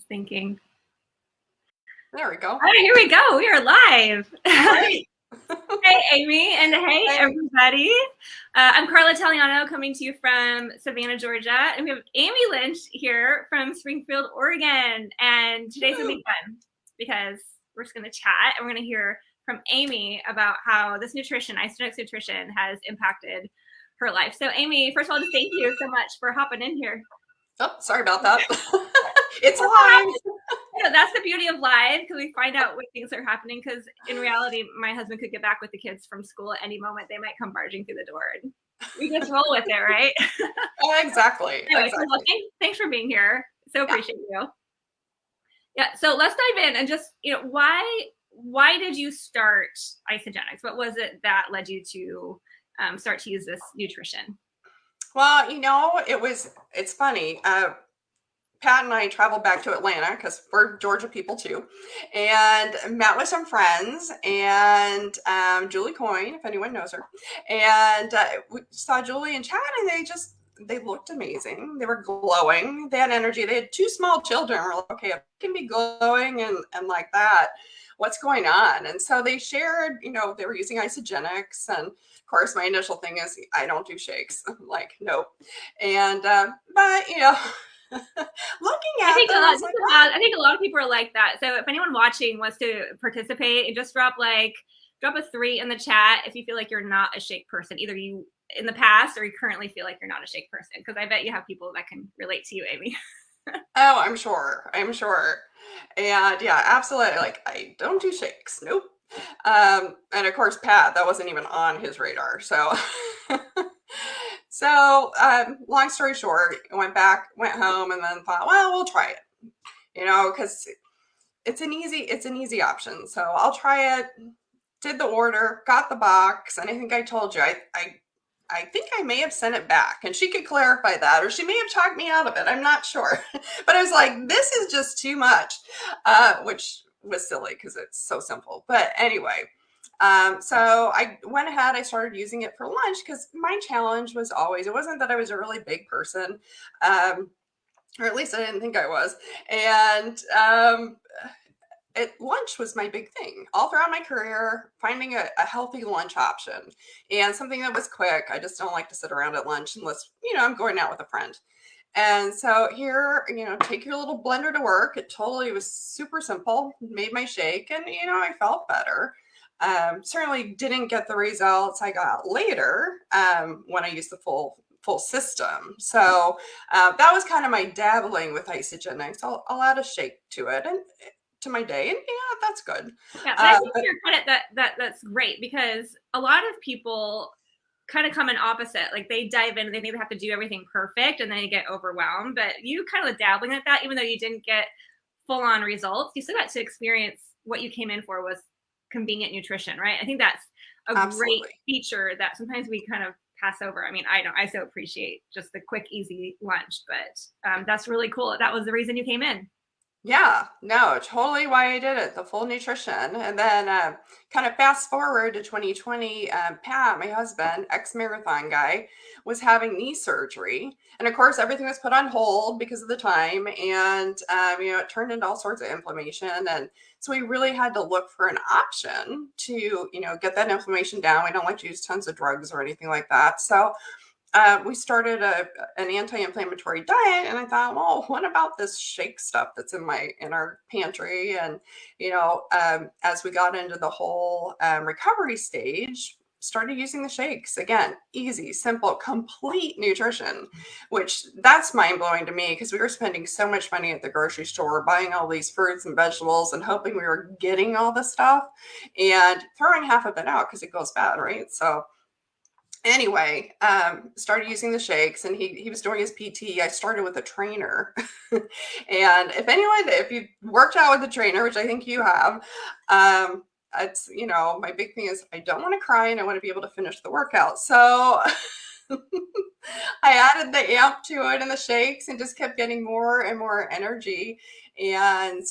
thinking. There we go. All right, here we go. We are live. Great. Hey, Amy, and hey, Hey. everybody. I'm Karla Taliano, coming to you from Savannah, Georgia, and we have Amy Lynch here from Springfield, Oregon. And today's gonna be fun because we're just gonna chat and we're gonna hear from Amy about how this nutrition, Isogenics nutrition, has impacted her life. So, Amy, first of all, just thank you so much for hopping in here. Oh, sorry about that. It's live. Yeah, that's the beauty of live, because we find out when things are happening, because in reality, my husband could get back with the kids from school at any moment. They might come barging through the door, and we just roll with it, right? Exactly. Anyway, Exactly. so thanks for being here. So appreciate you. Yeah, so let's dive in and just, why did you start Isogenics? What was it that led you to start to use this nutrition? Well, it's funny. Pat and I traveled back to Atlanta because we're Georgia people too, and met with some friends and Julie Coyne, if anyone knows her, and we saw Julie and Chad, and they looked amazing. They were glowing. They had energy. They had two small children. We're like, okay, if they can be glowing and like that, what's going on? And so they shared, they were using Isogenics, and of course, my initial thing is I don't do shakes. I'm like, nope. And but looking at them, I think a lot of people are like that. So if anyone watching wants to participate, just drop a 3 in the chat if you feel like you're not a shake person, either you in the past or you currently feel like you're not a shake person, because I bet you have people that can relate to you, Amy. Oh, I'm sure. And yeah, absolutely. Like, I don't do shakes. Nope. And of course, Pat, that wasn't even on his radar. So long story short, went home, and then thought, well, we'll try it, because it's an easy option. So I'll try it. Did the order, got the box, and I think I told you, I think I may have sent it back, and she could clarify that, or she may have talked me out of it. I'm not sure, but I was like, this is just too much, which was silly because it's so simple. But anyway, so I went ahead, I started using it for lunch, because my challenge was always, it wasn't that I was a really big person, or at least I didn't think I was. And lunch was my big thing all throughout my career, finding a healthy lunch option and something that was quick. I just don't like to sit around at lunch unless, I'm going out with a friend. And so here, take your little blender to work. It totally was super simple, made my shake, and, I felt better. Certainly didn't get the results I got later when I used the full system. So that was kind of my dabbling with Isogenics. I'll add a shake to it and to my day, and that's good. Yeah, but I think to your credit, that's great, because a lot of people kind of come in opposite. Like, they dive in and they think they have to do everything perfect, and then they get overwhelmed. But you kind of dabbling at that, even though you didn't get full-on results, you still got to experience what you came in for was convenient nutrition, right? I think that's a Absolutely. great feature that sometimes we kind of pass over. I mean, I so appreciate just the quick, easy lunch, but that's really cool. That was the reason you came in. Yeah, no, totally why I did it, the full nutrition. And then kind of fast forward to 2020, Pat, my husband, ex-marathon guy, was having knee surgery. And of course, everything was put on hold because of the time. And, it turned into all sorts of inflammation. And so we really had to look for an option to, get that inflammation down. We don't like to use tons of drugs or anything like that. So we started an anti-inflammatory diet, and I thought, well, what about this shake stuff that's in our pantry? And as we got into the whole recovery stage, started using the shakes. Again, easy, simple, complete nutrition, which that's mind-blowing to me, because we were spending so much money at the grocery store buying all these fruits and vegetables and hoping we were getting all the stuff and throwing half of it out because it goes bad, right? So anyway, started using the shakes, and he was doing his PT. I started with a trainer. And if you've worked out with a trainer, which I think you have, it's, my big thing is I don't want to cry, and I want to be able to finish the workout. So I added the amp to it and the shakes and just kept getting more and more energy. And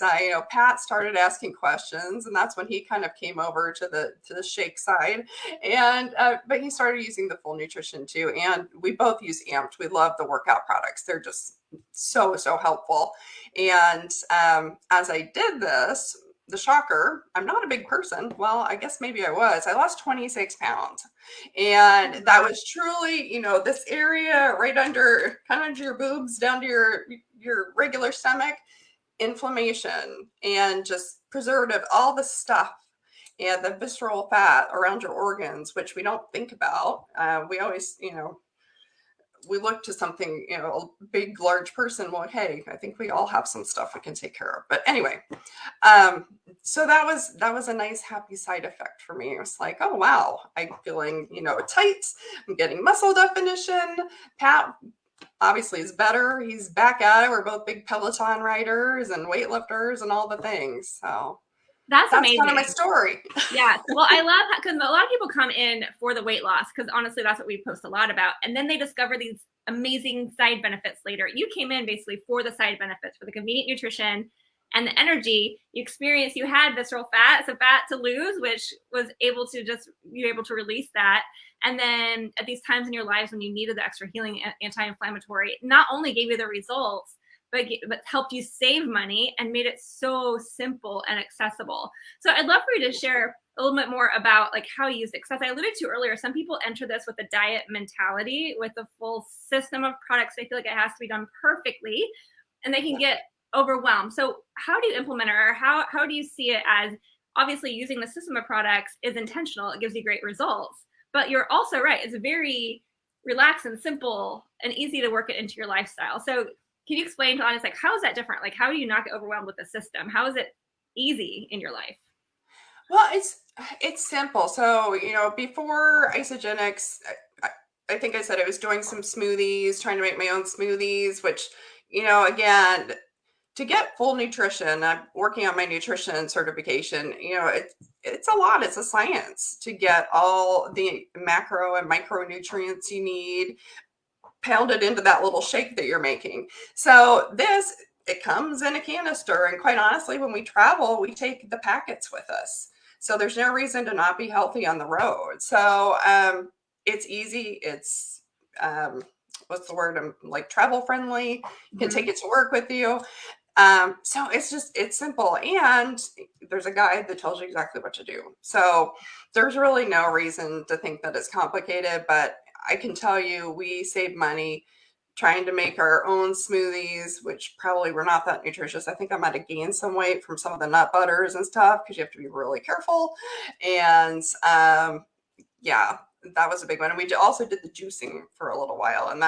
Pat started asking questions, and that's when he kind of came over to the shake side. And but he started using the full nutrition too. And we both use amped. We love the workout products. They're just so helpful. And as I did this, the shocker, I'm not a big person. Well, I guess maybe I was. I lost 26 pounds. And that was truly, this area right under, kind of under your boobs, down to your regular stomach, inflammation and just preservative, all the stuff and the visceral fat around your organs, which we don't think about. We always, we look to something, a big, large person. Well, hey, I think we all have some stuff we can take care of. But anyway, so that was a nice, happy side effect for me. It was like, oh wow, I'm feeling, tight. I'm getting muscle definition. Pat obviously is better. He's back at it. We're both big Peloton riders and weightlifters and all the things. So that's amazing. Kind of my story. Yeah. Well, I love that because a lot of people come in for the weight loss because honestly, that's what we post a lot about. And then they discover these amazing side benefits later. You came in basically for the side benefits, for the convenient nutrition and the energy. You had visceral fat, so fat to lose, which was able to you're able to release that. And then at these times in your lives when you needed the extra healing anti-inflammatory, not only gave you the results, but helped you save money and made it so simple and accessible. So I'd love for you to share a little bit more about like how you use it. Because as I alluded to earlier, some people enter this with a diet mentality, with a full system of products. They feel like it has to be done perfectly and they can get overwhelmed. So how do you implement it, or how do you see it as, obviously using the system of products is intentional. It gives you great results, but you're also right. It's very relaxed and simple and easy to work it into your lifestyle. So can you explain to us, like, how is that different? Like, how do you not get overwhelmed with the system? How is it easy in your life? Well, it's simple. So, before Isogenics, I think I said I was doing some smoothies, trying to make my own smoothies, which, again, to get full nutrition, I'm working on my nutrition certification. It's a lot. It's a science to get all the macro and micronutrients you need pounded into that little shake that you're making. So it comes in a canister. And quite honestly, when we travel, we take the packets with us. So there's no reason to not be healthy on the road. So it's easy. It's, what's the word? Like travel friendly. You can take it to work with you. So it's simple. And there's a guide that tells you exactly what to do. So there's really no reason to think that it's complicated, but I can tell you we save money trying to make our own smoothies, which probably were not that nutritious. I think I might have gained some weight from some of the nut butters and stuff because you have to be really careful. And yeah, that was a big one. And we also did the juicing for a little while, and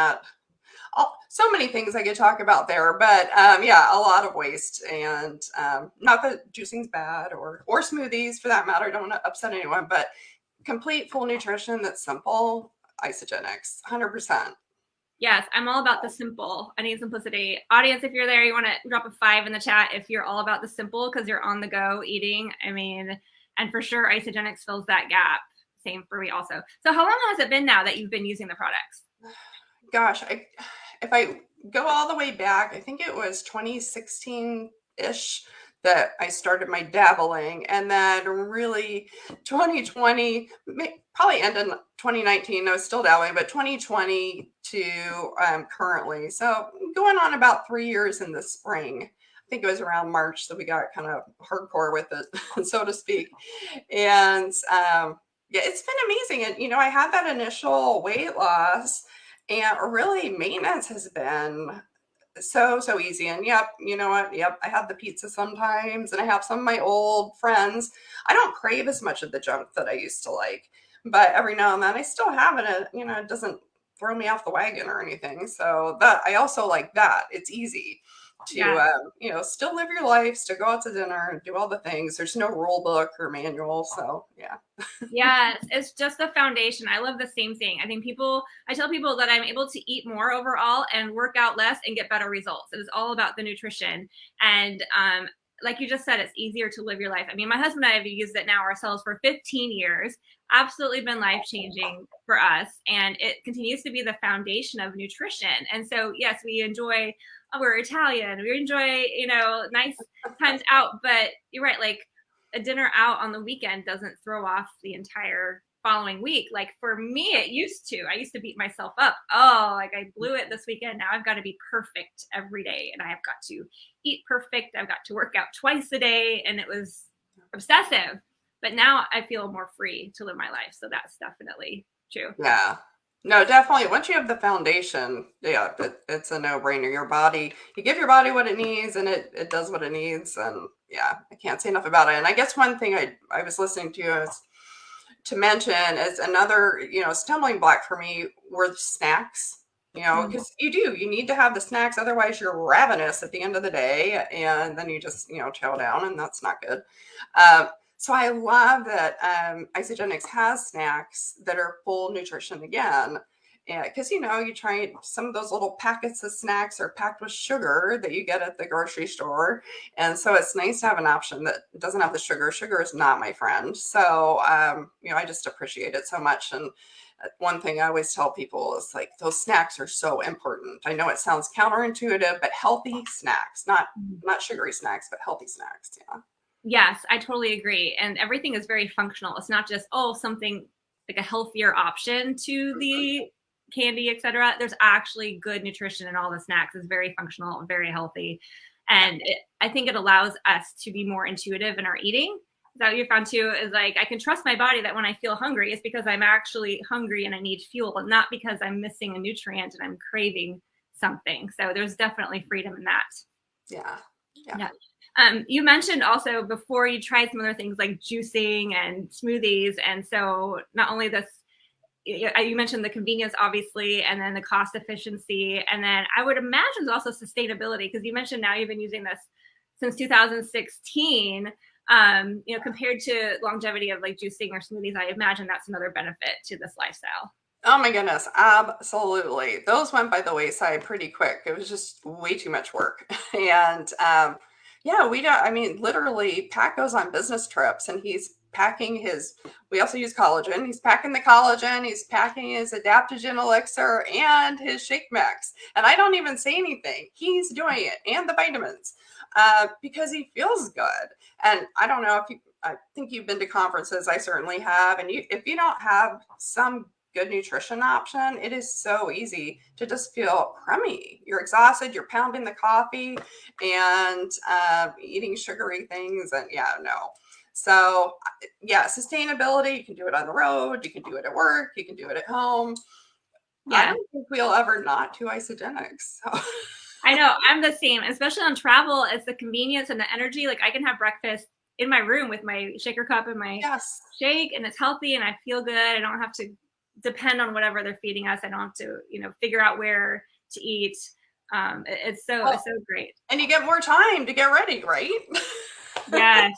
so many things I could talk about there, but yeah, a lot of waste. And not that juicing's bad or smoothies for that matter. I don't want to upset anyone, but complete full nutrition that's simple. Isogenics, 100%. Yes, I'm all about the simple. I need simplicity. Audience, if you're there, you want to drop a 5 in the chat if you're all about the simple because you're on the go eating. I mean, and for sure, Isogenics fills that gap. Same for me also. So how long has it been now that you've been using the products? Gosh, if I go all the way back, I think it was 2016-ish that I started my dabbling, and then really 2020, probably ended in 2019. I was still dabbling, but 2020 to currently. So going on about 3 years in the spring. I think it was around March that we got kind of hardcore with it, so to speak. And yeah, it's been amazing. And, I had that initial weight loss, and really maintenance has been so easy. And yep, you know what? Yep, I have the pizza sometimes, and I have some of my old friends. I don't crave as much of the junk that I used to like, but every now and then I still have it. It doesn't throw me off the wagon or anything. So that I also like that. It's easy to still live your life, still go out to dinner and do all the things. There's no rule book or manual. So yeah. Yes, it's just the foundation. I love the same thing. I tell people that I'm able to eat more overall and work out less and get better results. It is all about the nutrition. And like you just said, it's easier to live your life. I mean, my husband and I have used it now ourselves for 15 years. Absolutely been life changing for us. And it continues to be the foundation of nutrition. And so, yes, we enjoy, we're Italian, we enjoy, nice times out. But you're right, like a dinner out on the weekend doesn't throw off the entire following week. Like for me, I used to beat myself up. Oh, like I blew it this weekend. Now I've got to be perfect every day. And I have got to eat perfect. I've got to work out twice a day. And it was obsessive. But now I feel more free to live my life. So that's definitely true. Yeah. No, definitely. Once you have the foundation, yeah, it's a no-brainer. You give your body what it needs and it does what it needs. And yeah, I can't say enough about it. And I guess one thing I was listening to mention is another, stumbling block for me were the snacks, because you need to have the snacks. Otherwise you're ravenous at the end of the day. And then you just, chow down, and that's not good. So I love that Isagenix has snacks that are full nutrition again. Because, you try some of those little packets of snacks are packed with sugar that you get at the grocery store. And so it's nice to have an option that doesn't have the sugar. Sugar is not my friend. So, I just appreciate it so much. And one thing I always tell people is like, those snacks are so important. I know it sounds counterintuitive, but healthy snacks, not sugary snacks, but healthy snacks. Yeah. Yes, I totally agree. And everything is very functional. It's not just, something like a healthier option to the candy, etc. There's actually good nutrition in all the snacks. It's very functional and very healthy. And I think it allows us to be more intuitive in our eating. Is that what you found too? Is like, I can trust my body that when I feel hungry, it's because I'm actually hungry and I need fuel, and not because I'm missing a nutrient and I'm craving something. So there's definitely freedom in that. Yeah. Yeah. You mentioned also before you tried some other things like juicing and smoothies. And so not only this, you mentioned the convenience, obviously, and then the cost efficiency. And then I would imagine there's also sustainability, because you mentioned now you've been using this since 2016. Compared to longevity of like juicing or smoothies, I imagine that's another benefit to this lifestyle. Oh my goodness, absolutely. Those went by the wayside pretty quick. It was just way too much work. And yeah, we don't, I mean, literally, Pat goes on business trips and he's packing we also use collagen. He's packing the collagen, he's packing his adaptogen elixir and his shake mix. And I don't even say anything. He's doing it, and the vitamins, because he feels good. And I don't know I think you've been to conferences. I certainly have. And if you don't have some good nutrition option, it is so easy to just feel crummy. You're exhausted, you're pounding the coffee and eating sugary things. And yeah, no. So yeah, sustainability, you can do it on the road, you can do it at work, you can do it at home. Yeah. I don't think we'll ever not do Isagenix. So. I know, I'm the same, especially on travel. It's the convenience and the energy. Like I can have breakfast in my room with my shaker cup and my shake, and it's healthy and I feel good. I don't have to depend on whatever they're feeding us. I don't have to, figure out where to eat. It's so great. And you get more time to get ready, right? Yes.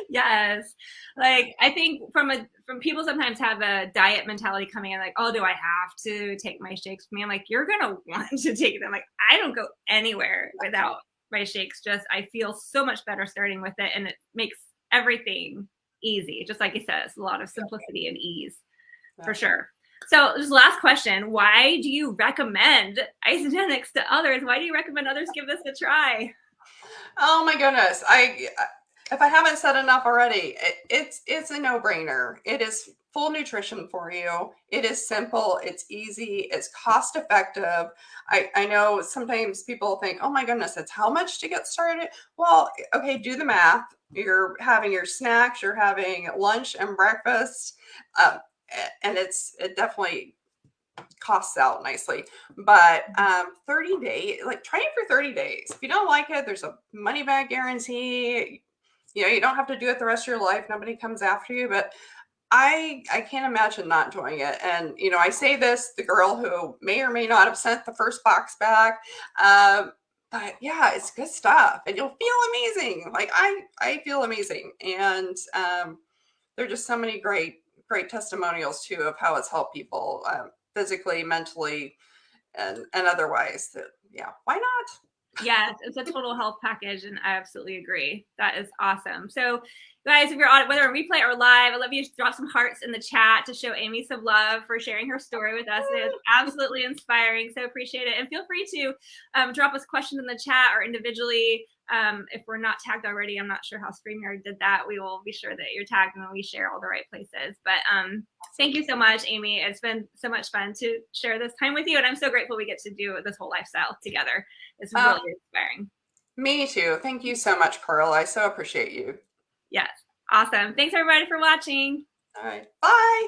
Yes. Like I think from people sometimes have a diet mentality coming in, like, oh, do I have to take my shakes? Me, I'm like, you're gonna want to take them. Like I don't go anywhere without my shakes. Just I feel so much better starting with it, and it makes everything easy. Just like you said, it's a lot of simplicity and ease. For sure. So just last question. Why do you recommend Isagenix to others? Why do you recommend others give this a try? Oh my goodness. If I haven't said enough already, it's a no-brainer. It is full nutrition for you. It is simple. It's easy. It's cost effective. I know sometimes people think, oh my goodness, it's how much to get started? Well, okay, do the math. You're having your snacks, you're having lunch and breakfast. And it definitely costs out nicely. But 30 days, like try it for 30 days. If you don't like it, there's a money back guarantee. You don't have to do it the rest of your life. Nobody comes after you. But I can't imagine not enjoying it. And I say this, the girl who may or may not have sent the first box back. But yeah, it's good stuff, and you'll feel amazing. Like I feel amazing. And there are just so many great testimonials too of how it's helped people physically, mentally, and otherwise. That, yeah, why not? Yes, it's a total health package, and I absolutely agree. That is awesome. So, guys, if you're on whether on replay or live, I'd love you to drop some hearts in the chat to show Amy some love for sharing her story with us. It is absolutely inspiring. So appreciate it, and feel free to drop us questions in the chat or individually. If we're not tagged already, I'm not sure how StreamYard did that. We will be sure that you're tagged when we share all the right places. But thank you so much, Amy. It's been so much fun to share this time with you, and I'm so grateful we get to do this whole lifestyle together. It's really inspiring. Me too. Thank you so much, Karla. I so appreciate you. Yes. Awesome. Thanks everybody for watching. All right. Bye.